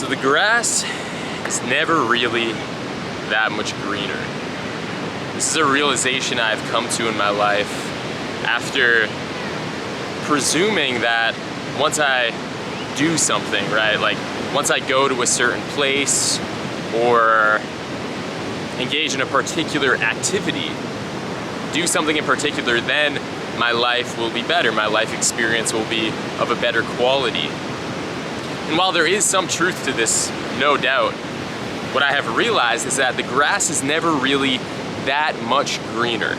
So the grass is never really that much greener. This is a realization I've come to in my life after presuming that once I do something, right? Like once I go to a certain place or engage in a particular activity, do something in particular, then my life will be better. My life experience will be of a better quality. And while there is some truth to this, no doubt, what I have realized is that the grass is never really that much greener.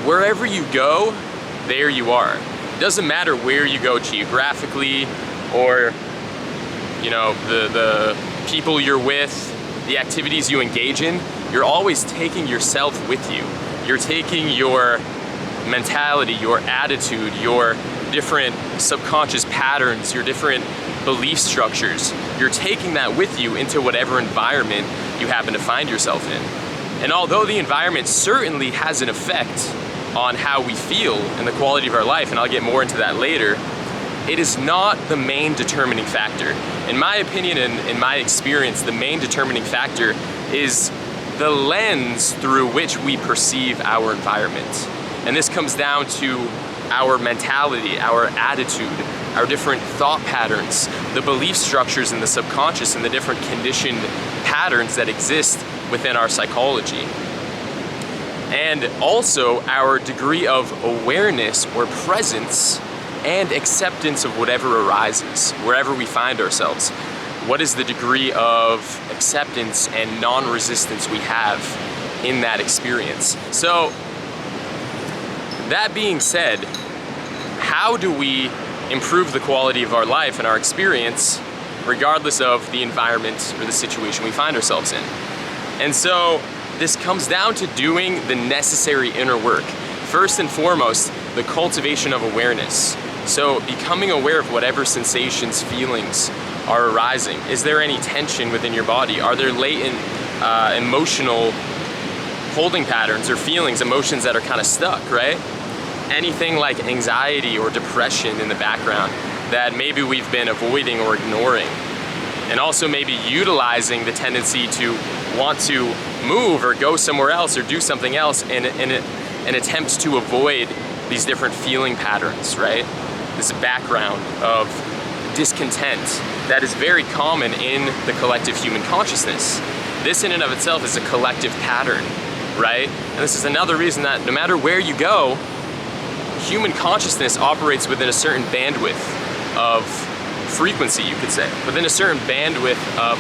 Wherever you go, there you are. It doesn't matter where you go geographically or, you know, the people you're with, the activities you engage in, you're always taking yourself with you. You're taking your mentality, your attitude, your different subconscious patterns, your different belief structures. You're taking that with you into whatever environment you happen to find yourself in. And although the environment certainly has an effect on how we feel and the quality of our life, and I'll get more into that later, it is not the main determining factor. In my opinion and in my experience, the main determining factor is the lens through which we perceive our environment. And this comes down to our mentality, our attitude, our different thought patterns, the belief structures in the subconscious and the different conditioned patterns that exist within our psychology. And also our degree of awareness or presence and acceptance of whatever arises, wherever we find ourselves. What is the degree of acceptance and non-resistance we have in that experience? So, that being said, how do we improve the quality of our life and our experience regardless of the environment or the situation we find ourselves in? And so, this comes down to doing the necessary inner work. First and foremost, the cultivation of awareness. So becoming aware of whatever sensations, feelings are arising. Is there any tension within your body? Are there latent emotional holding patterns or feelings, emotions that are kind of stuck, right? Anything like anxiety or depression in the background that maybe we've been avoiding or ignoring. And also maybe utilizing the tendency to want to move or go somewhere else or do something else in an attempt to avoid these different feeling patterns, right? This background of discontent that is very common in the collective human consciousness. This in and of itself is a collective pattern, right? And this is another reason that no matter where you go, human consciousness operates within a certain bandwidth of frequency, you could say, within a certain bandwidth of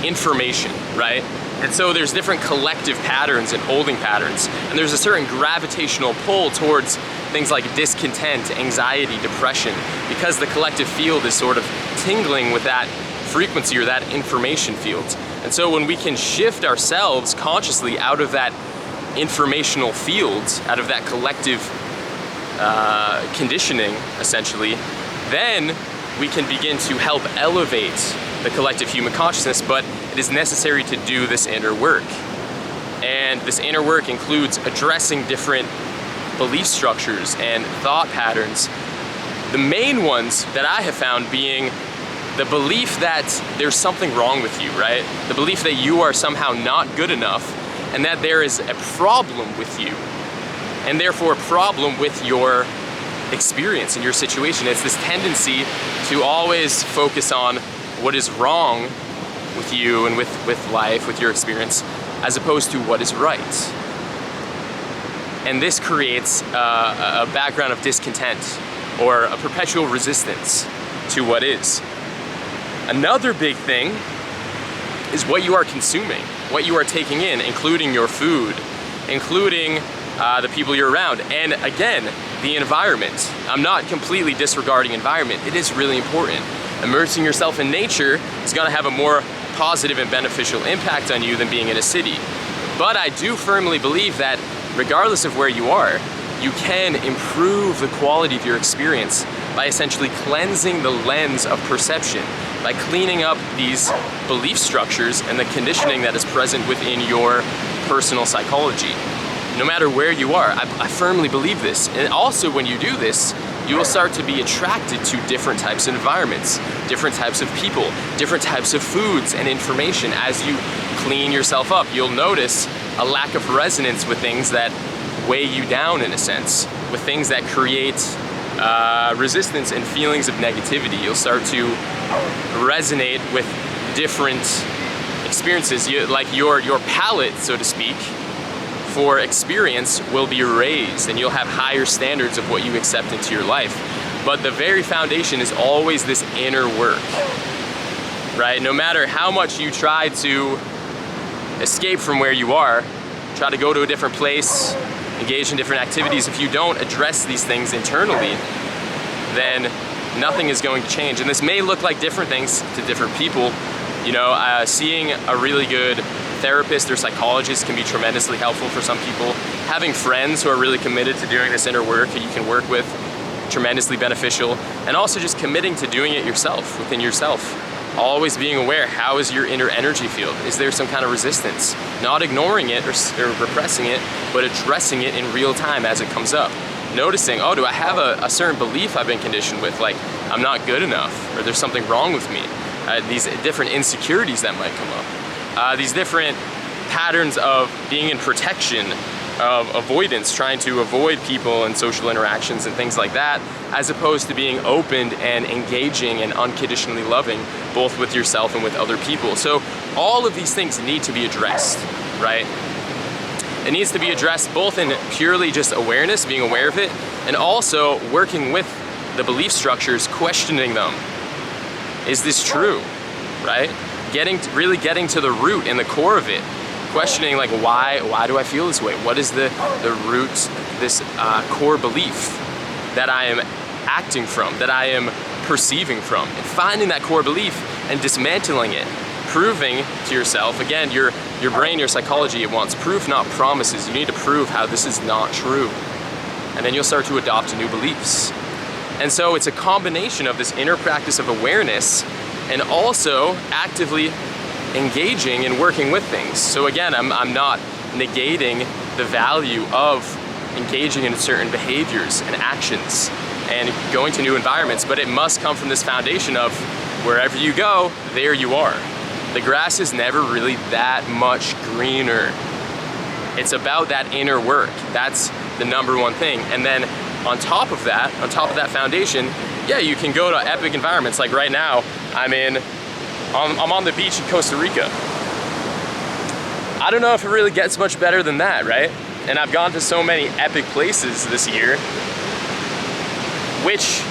information, right? And so there's different collective patterns and holding patterns, and there's a certain gravitational pull towards things like discontent, anxiety, depression, because the collective field is sort of tingling with that frequency or that information field. And so when we can shift ourselves consciously out of that informational field, out of that collective conditioning, essentially, then we can begin to help elevate the collective human consciousness, but it is necessary to do this inner work. And this inner work includes addressing different belief structures and thought patterns. The main ones that I have found being the belief that there's something wrong with you, right? The belief that you are somehow not good enough and that there is a problem with you, and therefore a problem with your experience and your situation. It's this tendency to always focus on what is wrong with you and with life, with your experience, as opposed to what is right. And this creates a background of discontent or a perpetual resistance to what is. Another big thing is what you are consuming, what you are taking in, including your food, including the people you're around, and again, the environment. I'm not completely disregarding environment. It is really important. Immersing yourself in nature is going to have a more positive and beneficial impact on you than being in a city. But I do firmly believe that regardless of where you are, you can improve the quality of your experience by essentially cleansing the lens of perception, by cleaning up these belief structures and the conditioning that is present within your personal psychology. No matter where you are, I firmly believe this. And also when you do this, you will start to be attracted to different types of environments, different types of people, different types of foods and information. As you clean yourself up, you'll notice a lack of resonance with things that weigh you down, in a sense, with things that create resistance and feelings of negativity. You'll start to resonate with different experiences. Like your palate, so to speak, for experience will be raised, and you'll have higher standards of what you accept into your life. But the very foundation is always this inner work, right? No matter how much you try to escape from where you are, try to go to a different place, engage in different activities, if you don't address these things internally, then nothing is going to change. And this may look like different things to different people. You know, seeing a really good therapist or psychologist can be tremendously helpful for some people. Having friends who are really committed to doing this inner work that you can work with, tremendously beneficial. And also just committing to doing it yourself, within yourself. Always being aware, how is your inner energy field? Is there some kind of resistance? Not ignoring it or repressing it, but addressing it in real time as it comes up. Noticing, oh, do I have a certain belief I've been conditioned with, like I'm not good enough, or there's something wrong with me. These different insecurities that might come up. These different patterns of being in protection, of avoidance, trying to avoid people and social interactions and things like that, as opposed to being open and engaging and unconditionally loving, both with yourself and with other people. So all of these things need to be addressed, right? It needs to be addressed both in purely just awareness, being aware of it, and also working with the belief structures, questioning them. Is this true, right? Really getting to the root and the core of it. Questioning, like, why do I feel this way? What is the root, this core belief that I am acting from, that I am perceiving from? And finding that core belief and dismantling it. Proving to yourself, again, your brain, your psychology, it wants proof, not promises. You need to prove how this is not true. And then you'll start to adopt new beliefs. And so it's a combination of this inner practice of awareness and also actively engaging and working with things. So again, I'm not negating the value of engaging in certain behaviors and actions and going to new environments, but it must come from this foundation of wherever you go, there you are. The grass is never really that much greener. It's about that inner work. That's the number one thing. And then on top of that foundation, yeah, you can go to epic environments. Like right now, I'm on the beach in Costa Rica. I don't know if it really gets much better than that, right? And I've gone to so many epic places this year, which,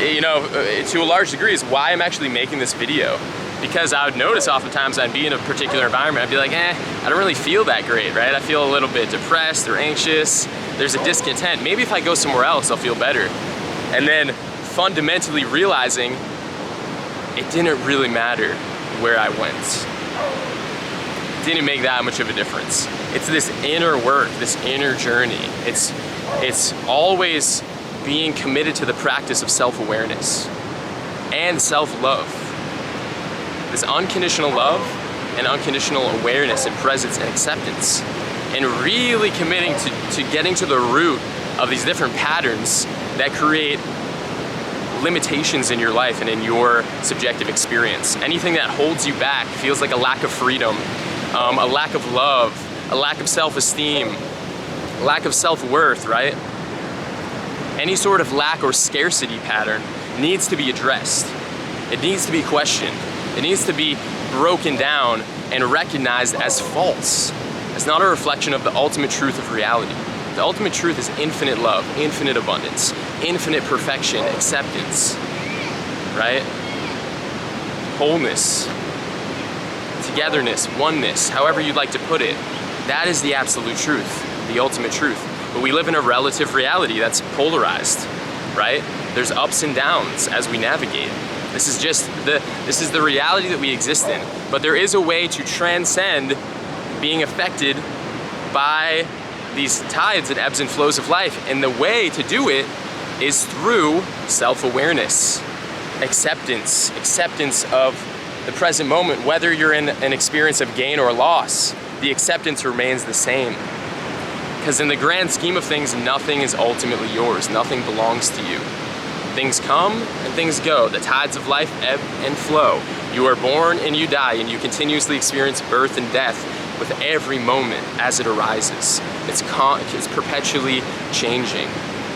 you know, to a large degree is why I'm actually making this video. Because I would notice oftentimes I'd be in a particular environment, I'd be like, I don't really feel that great, right? I feel a little bit depressed or anxious. There's a discontent. Maybe if I go somewhere else, I'll feel better. And then fundamentally realizing it didn't really matter where I went. It didn't make that much of a difference. It's this inner work, this inner journey. It's always being committed to the practice of self-awareness and self-love. This unconditional love and unconditional awareness and presence and acceptance, and really committing to getting to the root of these different patterns that create limitations in your life and in your subjective experience. Anything that holds you back, feels like a lack of freedom, a lack of love, a lack of self-esteem, a lack of self-worth, right? Any sort of lack or scarcity pattern needs to be addressed. It needs to be questioned. It needs to be broken down and recognized as false, as not a reflection of the ultimate truth of reality. The ultimate truth is infinite love, infinite abundance, infinite perfection, acceptance, right? Wholeness, togetherness, oneness, however you'd like to put it. That is the absolute truth, the ultimate truth. But we live in a relative reality that's polarized, right? There's ups and downs as we navigate. This is the reality that we exist in. But there is a way to transcend being affected by these tides and ebbs and flows of life. And the way to do it is through self-awareness acceptance of the present moment, whether you're in an experience of gain or loss, the acceptance remains the same. Because in the grand scheme of things, nothing is ultimately yours. Nothing belongs to you. Things come and things go. The tides of life ebb and flow. You are born and you die, and you continuously experience birth and death with every moment as it arises. It's perpetually changing,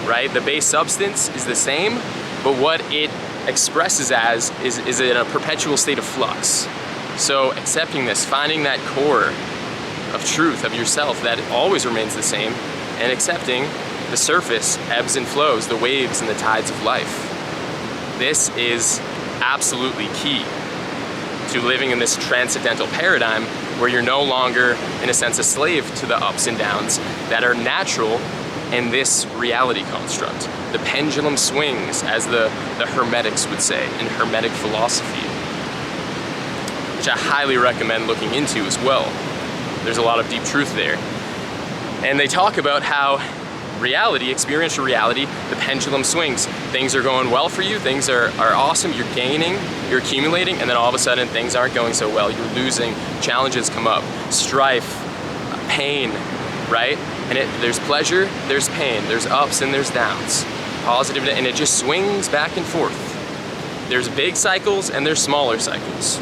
right? The base substance is the same, but what it expresses as is in a perpetual state of flux. So accepting this, finding that core of truth of yourself that always remains the same, and accepting the surface ebbs and flows, the waves and the tides of life. This is absolutely key to living in this transcendental paradigm where you're no longer, in a sense, a slave to the ups and downs that are natural in this reality construct. The pendulum swings, as the Hermetics would say, in Hermetic philosophy, which I highly recommend looking into as well. There's a lot of deep truth there. And they talk about how reality, experiential reality, the pendulum swings. Things are going well for you, things are awesome, you're gaining, you're accumulating, and then all of a sudden things aren't going so well, you're losing, challenges come up, strife, pain, right? And there's pleasure, there's pain, there's ups and there's downs, positive, and it just swings back and forth. There's big cycles and there's smaller cycles.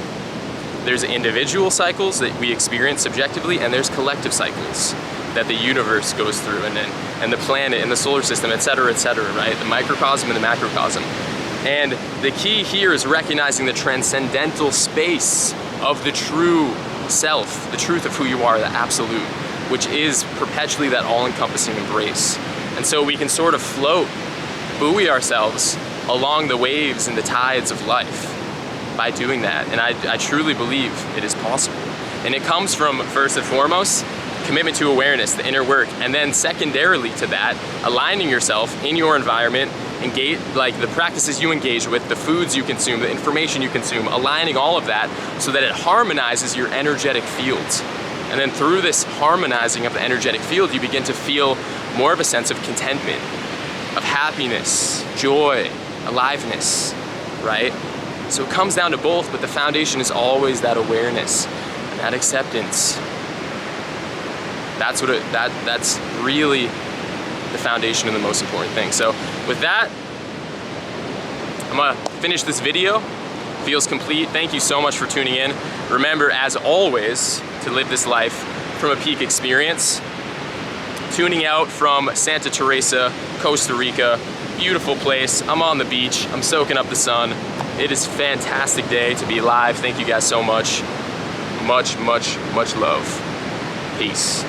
There's individual cycles that we experience subjectively, and there's collective cycles that the universe goes through, and the planet and the solar system, et cetera, right? The microcosm and the macrocosm. And the key here is recognizing the transcendental space of the true self, the truth of who you are, the absolute, which is perpetually that all-encompassing embrace. And so we can sort of float, buoy ourselves along the waves and the tides of life by doing that. And I truly believe it is possible. And it comes from, first and foremost, commitment to awareness, the inner work, and then secondarily to that, aligning yourself in your environment, engage, like the practices you engage with, the foods you consume, the information you consume, aligning all of that so that it harmonizes your energetic fields. And then through this harmonizing of the energetic field, you begin to feel more of a sense of contentment, of happiness, joy, aliveness, right? So it comes down to both, but the foundation is always that awareness and that acceptance. That's really the foundation and the most important thing. So with that, I'm gonna finish this video. Feels complete. Thank you so much for tuning in. Remember, as always, to live this life from a peak experience. Tuning out from Santa Teresa, Costa Rica. Beautiful place. I'm on the beach. I'm soaking up the sun. It is a fantastic day to be alive. Thank you guys so much. Much, much, much love. Peace.